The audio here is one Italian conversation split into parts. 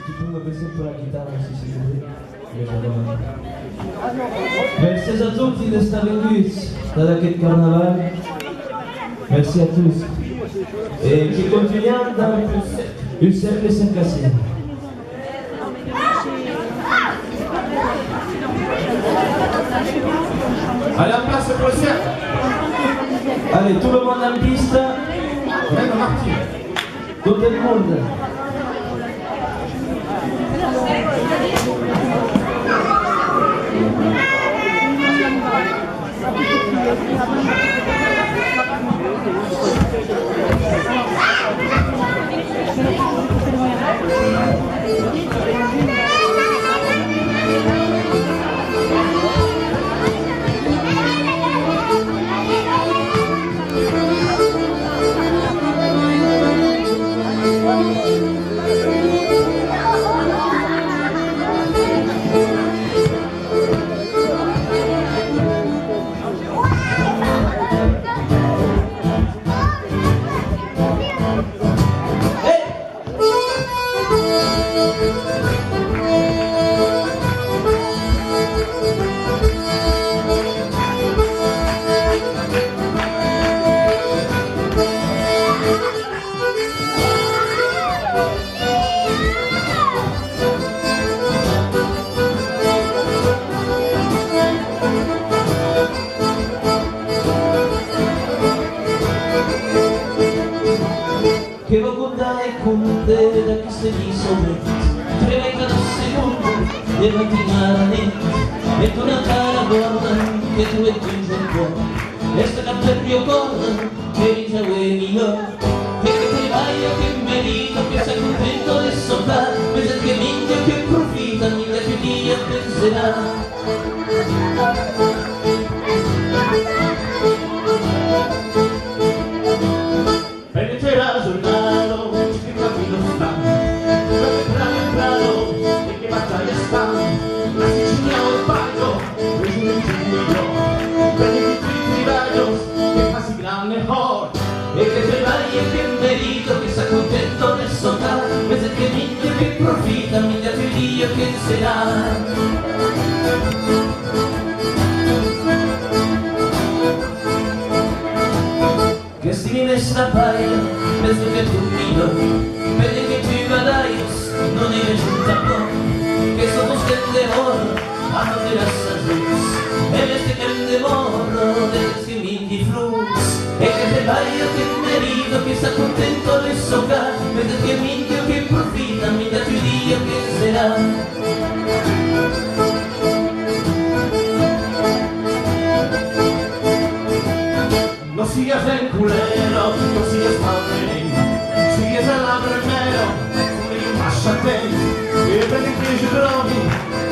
Tu peux me baisser un peu la chitarra si si vuoi. Merci a tutti d'estar venuts d'aquest carnaval. Merci a tous. Et qui continuem dans un cercle sans casser. Allez, en place pour le cercle. Allez, tout le monde en piste. Prego, Martino. Tout le monde. Che vou contar con te da che sei di sometto. Tre vengono a secondo e mattinare e tu una cara guarda che tu e tu in cuore e sta canta il mio cuore che dice mio e che te vai a che merito che sei contento di sottare pensa che minchia che profita mica che dia penserà. Penetterà sul naso, che capito sta. Penetterà nel brano, e che battaglia sta. La Sicilia o il Paglio, preso nel giugno. Prendi tutti i radios, che fa si grande hor. E che te vai e che merito che sta contento del sottare pensa che minchia che profita mica che dia penserà. Che si ne sta paia, penso che tu mi do, vedi che tu vadaios, non è giunta po', che sono stelle morro, hanno te la sagius, e le stelle morro, delle semi di flux, e che te vai a che merito, che sta contento del socar, vedi che minchio che profita, mica tu dia che sarà. No sigas el culero, no sigas padre, sigues el primero, un machate, e prendi che ci trovi,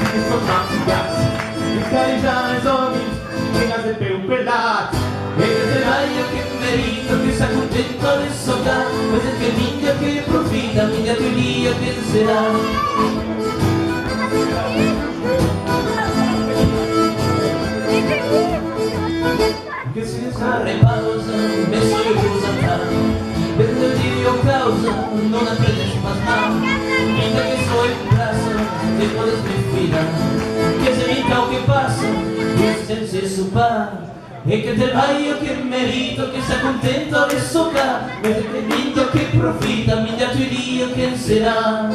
che sto tanto il carità e sogni, che case per un pelato, e che te vai a che merito, che sta contento del socar, vedi che minchia che profita, mica tu dia che sarà. Che si sa repausa, messo io cosa fare, per Dio causa, non apprende spasmare, mica che sto in casa, che può sbeffire, che se mica o che passa, che senza supare, e che te vai io che merito, che sta contento adesso qua, mentre che vinto che profita, mica tu Dio che sarà.